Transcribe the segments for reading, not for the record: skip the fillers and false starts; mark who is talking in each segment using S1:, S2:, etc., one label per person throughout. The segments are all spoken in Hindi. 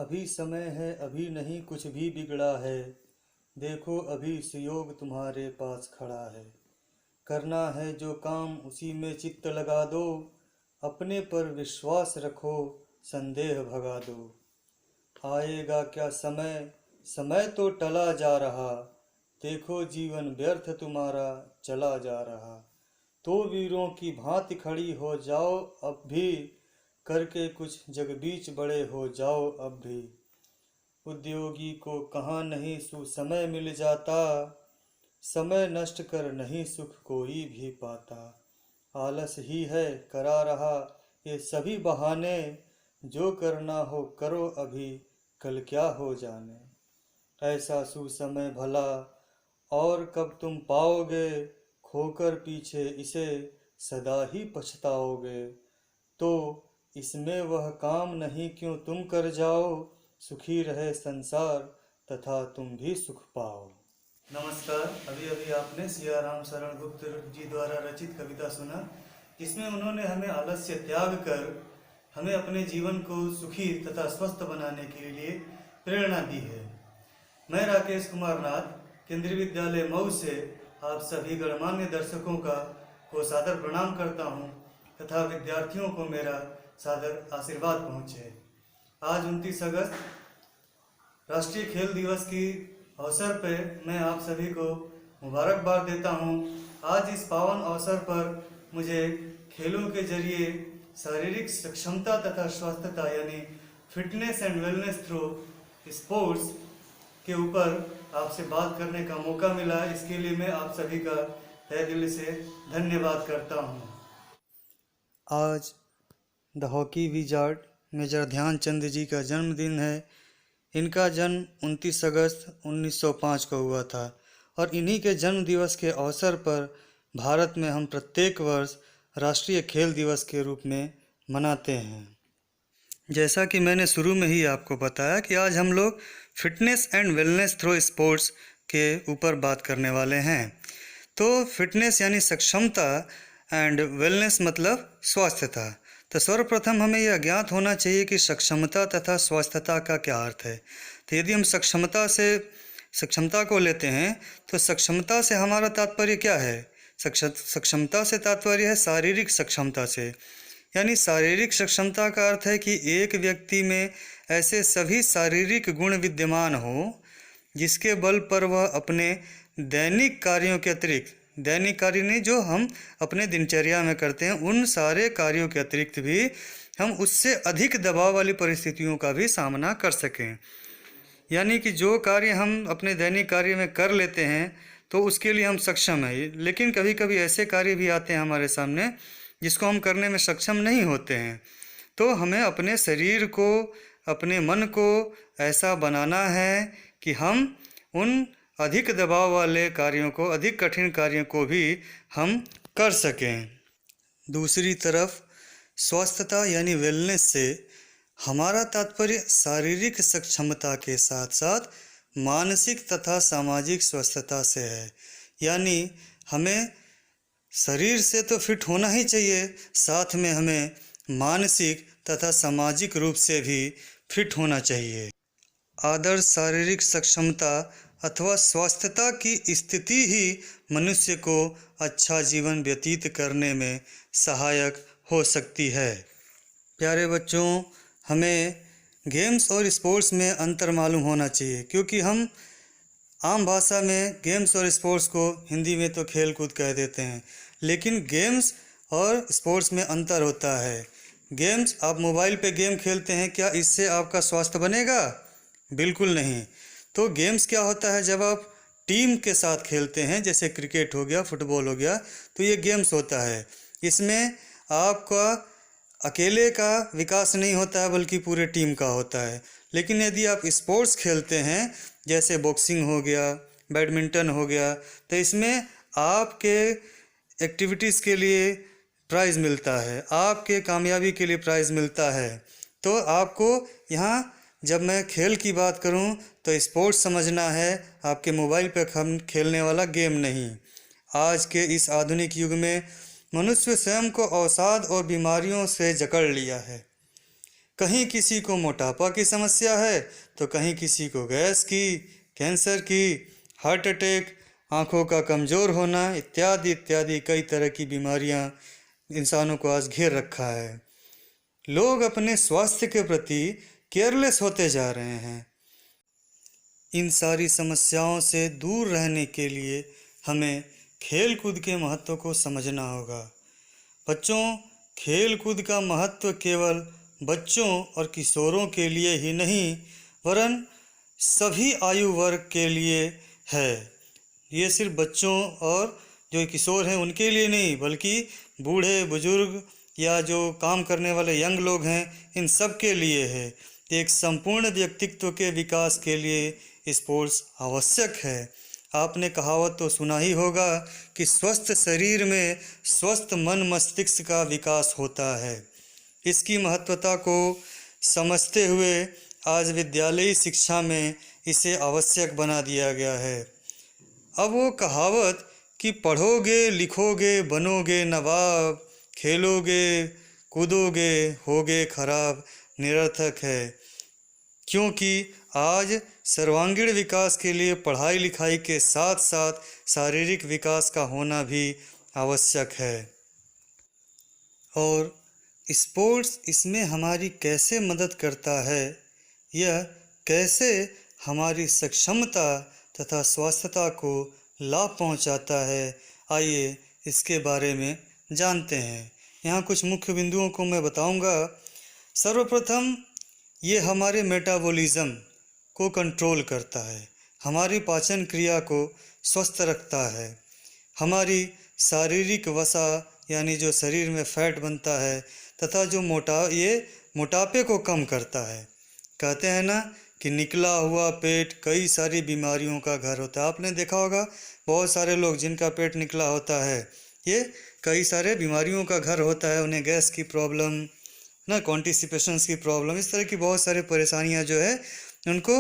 S1: अभी समय है, अभी नहीं कुछ भी बिगड़ा है। देखो अभी सुयोग तुम्हारे पास खड़ा है। करना है जो काम उसी में चित्त लगा दो। अपने पर विश्वास रखो, संदेह भगा दो। आएगा क्या समय, समय तो टला जा रहा। देखो जीवन व्यर्थ तुम्हारा चला जा रहा। तो वीरों की भांति खड़ी हो जाओ अब भी। करके कुछ जग बीच बड़े हो जाओ अब भी। उद्योगी को कहाँ नहीं सुसमय मिल जाता। समय नष्ट कर नहीं सुख कोई भी पाता। आलस ही है करा रहा ये सभी बहाने। जो करना हो करो अभी, कल क्या हो जाने। ऐसा सुसमय भला और कब तुम पाओगे। खोकर पीछे इसे सदा ही पछताओगे। तो इसमें वह काम नहीं क्यों तुम कर जाओ। सुखी रहे संसार तथा तुम भी सुख पाओ। नमस्कार। अभी अभी आपने सियाराम शरण गुप्त जी द्वारा रचित कविता सुना, जिसमें उन्होंने हमें आलस्य त्याग कर हमें अपने जीवन को सुखी तथा स्वस्थ बनाने के लिए प्रेरणा दी है। मैं राकेश कुमार नाथ, केंद्रीय विद्यालय मऊ से आप सभी गणमान्य दर्शकों को सादर प्रणाम करता हूं तथा विद्यार्थियों को मेरा सादर आशीर्वाद पहुंचे। आज 29 अगस्त राष्ट्रीय खेल दिवस की अवसर पर मैं आप सभी को मुबारकबाद देता हूं। आज इस पावन अवसर पर मुझे खेलों के जरिए शारीरिक सक्षमता तथा स्वस्थता यानी fitness and wellness through sports के ऊपर आपसे बात करने का मौका मिला। इसके लिए मैं आप सभी का तहे दिल से धन्यवाद करता हूं। आज the hockey wizard Major Dhyanchand ji का जन्मदिन है। इनका जन्म 29 अगस्त 1905 को हुआ था और इन्हीं के जन्म दिवस के अवसर पर भारत में हम प्रत्येक वर्ष राष्ट्रीय खेल दिवस के रूप में मनाते हैं। जैसा कि मैंने शुरू में ही आपको बताया कि आज हम लोग fitness and wellness through sports के ऊपर बात करने वाले हैं। तो फिटनेस यानी सक्षमता एंड वेलनेस मतलब स्वास्थ्यता। तो सर्वप्रथम हमें यह ज्ञात होना चाहिए कि सक्षमता तथा स्वास्थ्यता का क्या अर्थ है। तो यदि हम सक्षमता को लेते हैं तो सक्षमता से हमारा तात्पर्य क्या है। सक्षमता से तात्पर्य है शारीरिक सक्षमता से। यानी शारीरिक सक्षमता का अर्थ है कि एक व्यक्ति में ऐसे सभी शारीरिक गुण विद्यमान हो जिसके बल पर वह अपने दैनिक कार्यों के अतिरिक्त, दैनिक कार्य नहीं जो हम अपने दिनचर्या में करते हैं, उन सारे कार्यों के अतिरिक्त भी हम उससे अधिक दबाव वाली परिस्थितियों का भी सामना कर सकें। यानी कि जो कार्य हम अपने दैनिक कार्य में कर लेते हैं तो उसके लिए हम सक्षम हैं, लेकिन कभी कभी ऐसे कार्य भी आते हैं हमारे सामने जिसको हम करने में सक्षम नहीं होते हैं। तो हमें अपने शरीर को, अपने मन को ऐसा बनाना है कि हम उन अधिक दबाव वाले कार्यों को, अधिक कठिन कार्यों को भी हम कर सकें। दूसरी तरफ स्वस्थता यानी वेलनेस से हमारा तात्पर्य शारीरिक सक्षमता के साथ साथ मानसिक तथा सामाजिक स्वस्थता से है। यानी हमें शरीर से तो फिट होना ही चाहिए, साथ में हमें मानसिक तथा सामाजिक रूप से भी फिट होना चाहिए। आदर्श शारीरिक सक्षमता अथवा स्वास्थ्यता की स्थिति ही मनुष्य को अच्छा जीवन व्यतीत करने में सहायक हो सकती है। प्यारे बच्चों, हमें गेम्स और स्पोर्ट्स में अंतर मालूम होना चाहिए, क्योंकि हम आम भाषा में गेम्स और स्पोर्ट्स को हिंदी में तो खेल कूद कह देते हैं, लेकिन गेम्स और स्पोर्ट्स में अंतर होता है। गेम्स, आप मोबाइल पे गेम खेलते हैं, क्या इससे आपका स्वास्थ्य बनेगा? बिल्कुल नहीं। तो गेम्स क्या होता है, जब आप टीम के साथ खेलते हैं, जैसे क्रिकेट हो गया, फुटबॉल हो गया, तो ये गेम्स होता है। इसमें आपका अकेले का विकास नहीं होता है बल्कि पूरे टीम का होता है। लेकिन यदि आप स्पोर्ट्स खेलते हैं, जैसे बॉक्सिंग हो गया, बैडमिंटन हो गया, तो इसमें आपके एक्टिविटीज़ के लिए प्राइज़ मिलता है, आपके कामयाबी के लिए प्राइज़ मिलता है। तो आपको यहाँ, जब मैं खेल की बात करूँ तो स्पोर्ट्स समझना है, आपके मोबाइल पर खेलने वाला गेम नहीं। आज के इस आधुनिक युग में मनुष्य स्वयं को अवसाद और बीमारियों से जकड़ लिया है। कहीं किसी को मोटापा की समस्या है तो कहीं किसी को गैस की, कैंसर की, हार्ट अटैक, आँखों का कमज़ोर होना इत्यादि इत्यादि कई तरह की बीमारियां इंसानों को आज घेर रखा है। लोग अपने स्वास्थ्य के प्रति केयरलेस होते जा रहे हैं। इन सारी समस्याओं से दूर रहने के लिए हमें खेल कूद के महत्व को समझना होगा। बच्चों, खेल कूद का महत्व केवल बच्चों और किशोरों के लिए ही नहीं वरन सभी आयु वर्ग के लिए है। ये सिर्फ बच्चों और जो किशोर हैं उनके लिए नहीं बल्कि बूढ़े बुजुर्ग या जो काम करने वाले यंग लोग हैं इन सब के लिए है। एक संपूर्ण व्यक्तित्व के विकास के लिए स्पोर्ट्स आवश्यक है। आपने कहावत तो सुना ही होगा कि स्वस्थ शरीर में स्वस्थ मन मस्तिष्क का विकास होता है। इसकी महत्वता को समझते हुए आज विद्यालयी शिक्षा में इसे आवश्यक बना दिया गया है। अब वो कहावत कि पढ़ोगे लिखोगे बनोगे नवाब, खेलोगे कूदोगे होगे खराब निरर्थक है, क्योंकि आज सर्वांगीण विकास के लिए पढ़ाई लिखाई के साथ साथ शारीरिक विकास का होना भी आवश्यक है। और स्पोर्ट्स इसमें हमारी कैसे मदद करता है, यह कैसे हमारी सक्षमता तथा स्वास्थ्यता को लाभ पहुंचाता है, आइए इसके बारे में जानते हैं। यहाँ कुछ मुख्य बिंदुओं को मैं बताऊंगा। सर्वप्रथम ये हमारे मेटाबॉलिज्म को कंट्रोल करता है, हमारी पाचन क्रिया को स्वस्थ रखता है, हमारी शारीरिक वसा यानी जो शरीर में फैट बनता है तथा जो मोटापे को कम करता है। कहते हैं ना कि निकला हुआ पेट कई सारी बीमारियों का घर होता है। आपने देखा होगा बहुत सारे लोग जिनका पेट निकला होता है ये कई सारे बीमारियों का घर होता है। उन्हें गैस की प्रॉब्लम ना, कॉन्स्टिपेशंस की प्रॉब्लम, इस तरह की बहुत सारी परेशानियां जो है उनको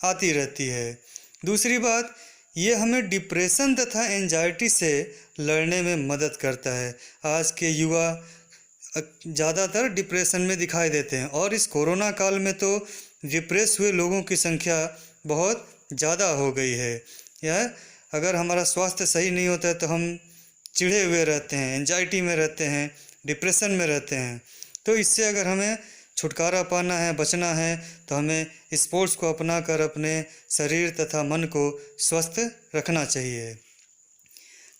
S1: आती रहती है। दूसरी बात, ये हमें डिप्रेशन तथा एंजाइटी से लड़ने में मदद करता है। आज के युवा ज़्यादातर डिप्रेशन में दिखाई देते हैं और इस कोरोना काल में तो डिप्रेस हुए लोगों की संख्या बहुत ज़्यादा हो गई है। यह अगर हमारा स्वास्थ्य सही नहीं होता है तो हम चिढ़े हुए रहते हैं, एंजाइटी में रहते हैं, डिप्रेशन में रहते हैं। तो इससे अगर हमें छुटकारा पाना है, बचना है, तो हमें स्पोर्ट्स को अपना कर अपने शरीर तथा मन को स्वस्थ रखना चाहिए।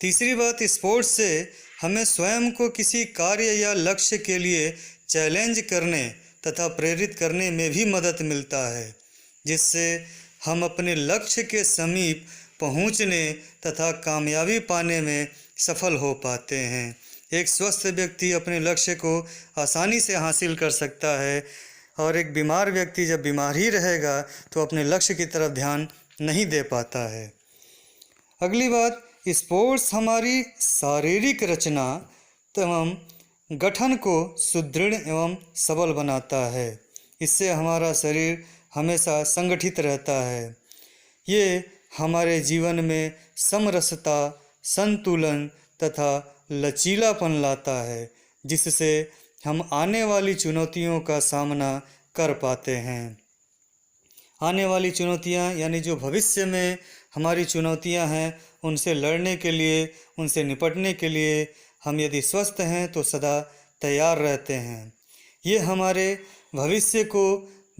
S1: तीसरी बात, स्पोर्ट्स से हमें स्वयं को किसी कार्य या लक्ष्य के लिए चैलेंज करने तथा प्रेरित करने में भी मदद मिलता है, जिससे हम अपने लक्ष्य के समीप पहुंचने तथा कामयाबी पाने में सफल हो पाते हैं। एक स्वस्थ व्यक्ति अपने लक्ष्य को आसानी से हासिल कर सकता है और एक बीमार व्यक्ति जब बीमार ही रहेगा तो अपने लक्ष्य की तरफ ध्यान नहीं दे पाता है। अगली बात, स्पोर्ट्स हमारी शारीरिक रचना एवं गठन को सुदृढ़ एवं सबल बनाता है। इससे हमारा शरीर हमेशा संगठित रहता है। ये हमारे जीवन में समरसता, संतुलन तथा लचीलापन लाता है, जिससे हम आने वाली चुनौतियों का सामना कर पाते हैं। आने वाली चुनौतियां यानी जो भविष्य में हमारी चुनौतियां हैं उनसे लड़ने के लिए, उनसे निपटने के लिए हम यदि स्वस्थ हैं तो सदा तैयार रहते हैं। ये हमारे भविष्य को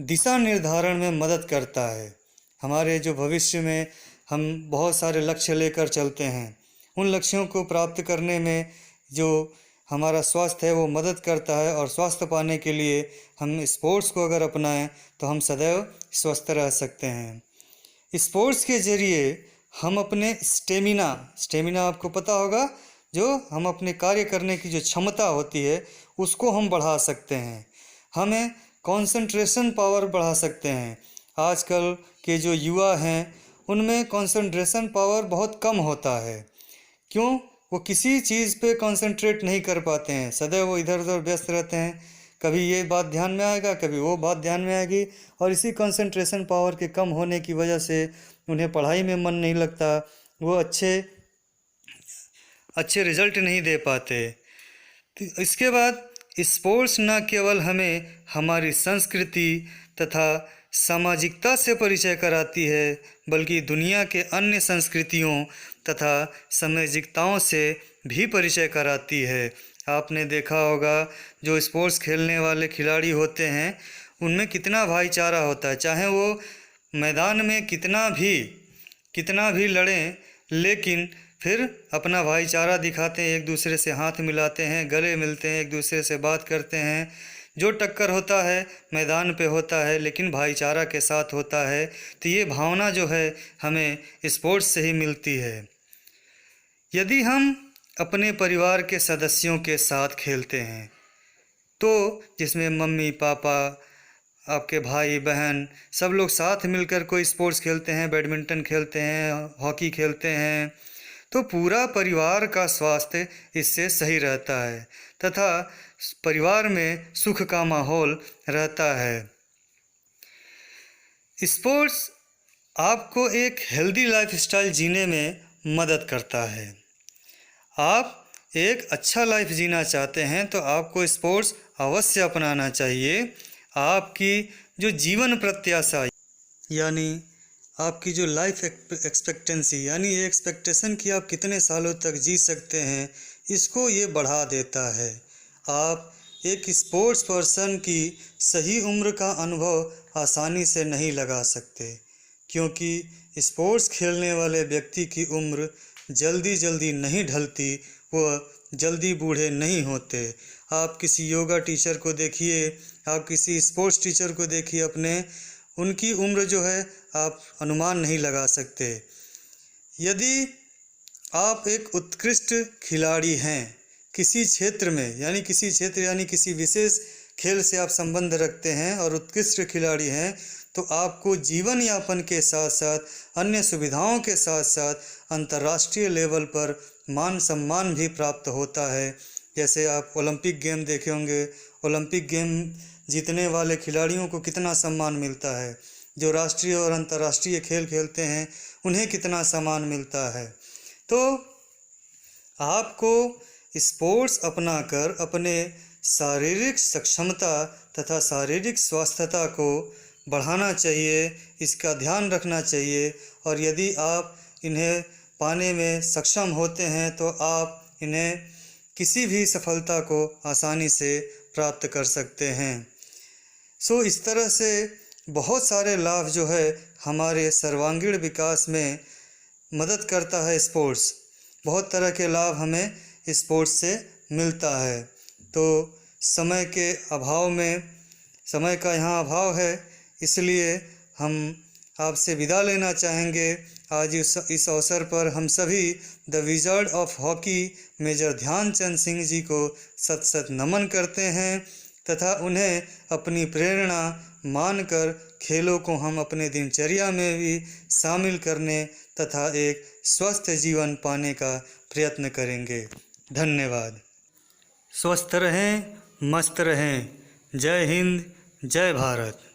S1: दिशा निर्धारण में मदद करता है। हमारे जो भविष्य में हम बहुत सारे लक्ष्य लेकर चलते हैं, उन लक्ष्यों को प्राप्त करने में जो हमारा स्वास्थ्य है वो मदद करता है। और स्वास्थ्य पाने के लिए हम स्पोर्ट्स को अगर अपनाएं तो हम सदैव स्वस्थ रह सकते हैं। स्पोर्ट्स के ज़रिए हम अपने स्टेमिना आपको पता होगा, जो हम अपने कार्य करने की जो क्षमता होती है उसको हम बढ़ा सकते हैं। हमें कंसंट्रेशन पावर बढ़ा सकते हैं। आजकल के जो युवा हैं उनमें कंसंट्रेशन पावर बहुत कम होता है। क्यों? वो किसी चीज़ पे कंसंट्रेट नहीं कर पाते हैं, सदैव वो इधर उधर व्यस्त रहते हैं। कभी ये बात ध्यान में आएगा, कभी वो बात ध्यान में आएगी, और इसी कंसंट्रेशन पावर के कम होने की वजह से उन्हें पढ़ाई में मन नहीं लगता, वो अच्छे रिजल्ट नहीं दे पाते। तो इसके बाद स्पोर्ट्स न केवल हमें हमारी संस्कृति तथा सामाजिकता से परिचय कराती है, बल्कि दुनिया के अन्य संस्कृतियों तथा सामाजिकताओं से भी परिचय कराती है। आपने देखा होगा जो स्पोर्ट्स खेलने वाले खिलाड़ी होते हैं उनमें कितना भाईचारा होता है। चाहे वो मैदान में कितना भी लड़ें, लेकिन फिर अपना भाईचारा दिखाते हैं, एक दूसरे से हाथ मिलाते हैं, गले मिलते हैं, एक दूसरे से बात करते हैं। जो टक्कर होता है मैदान पे होता है, लेकिन भाईचारा के साथ होता है। तो ये भावना जो है हमें स्पोर्ट्स से ही मिलती है। यदि हम अपने परिवार के सदस्यों के साथ खेलते हैं तो जिसमें मम्मी पापा, आपके भाई बहन, सब लोग साथ मिलकर कोई स्पोर्ट्स खेलते हैं, बैडमिंटन खेलते हैं, हॉकी खेलते हैं, तो पूरा परिवार का स्वास्थ्य इससे सही रहता है तथा परिवार में सुख का माहौल रहता है। स्पोर्ट्स आपको एक हेल्दी लाइफस्टाइल जीने में मदद करता है। आप एक अच्छा लाइफ जीना चाहते हैं तो आपको स्पोर्ट्स अवश्य अपनाना चाहिए। आपकी जो जीवन प्रत्याशा यानी आपकी जो लाइफ एक्सपेक्टेंसी यानी ये एक्सपेक्टेशन कि आप कितने सालों तक जी सकते हैं, इसको ये बढ़ा देता है। आप एक स्पोर्ट्स पर्सन की सही उम्र का अनुभव आसानी से नहीं लगा सकते, क्योंकि स्पोर्ट्स खेलने वाले व्यक्ति की उम्र जल्दी नहीं ढलती, वह जल्दी बूढ़े नहीं होते। आप किसी योगा टीचर को देखिए, आप किसी स्पोर्ट्स टीचर को देखिए, उनकी उम्र जो है आप अनुमान नहीं लगा सकते। यदि आप एक उत्कृष्ट खिलाड़ी हैं किसी क्षेत्र में, यानी किसी विशेष खेल से आप संबंध रखते हैं और उत्कृष्ट खिलाड़ी हैं, तो आपको जीवन यापन के साथ साथ अन्य सुविधाओं के साथ साथ अंतर्राष्ट्रीय लेवल पर मान सम्मान भी प्राप्त होता है। जैसे आप ओलंपिक गेम देखे होंगे, ओलंपिक गेम जीतने वाले खिलाड़ियों को कितना सम्मान मिलता है, जो राष्ट्रीय और अंतर्राष्ट्रीय खेल खेलते हैं उन्हें कितना सम्मान मिलता है। तो आपको स्पोर्ट्स अपनाकर अपने शारीरिक सक्षमता तथा शारीरिक स्वास्थ्यता को बढ़ाना चाहिए, इसका ध्यान रखना चाहिए। और यदि आप इन्हें पाने में सक्षम होते हैं तो आप इन्हें किसी भी सफलता को आसानी से प्राप्त कर सकते हैं। इस तरह से बहुत सारे लाभ जो है हमारे सर्वांगीण विकास में मदद करता है स्पोर्ट्स। बहुत तरह के लाभ हमें स्पोर्ट्स से मिलता है। तो समय के अभाव में, समय का यहाँ अभाव है, इसलिए हम आपसे विदा लेना चाहेंगे। आज इस अवसर पर हम सभी the wizard of hockey Major Dhyanchand Singh ji को सत नमन करते हैं तथा उन्हें अपनी प्रेरणा मानकर खेलों को हम अपने दिनचर्या में भी शामिल करने तथा एक स्वस्थ जीवन पाने का प्रयत्न करेंगे। धन्यवाद। स्वस्थ रहें, मस्त रहें। जय हिंद, जय भारत।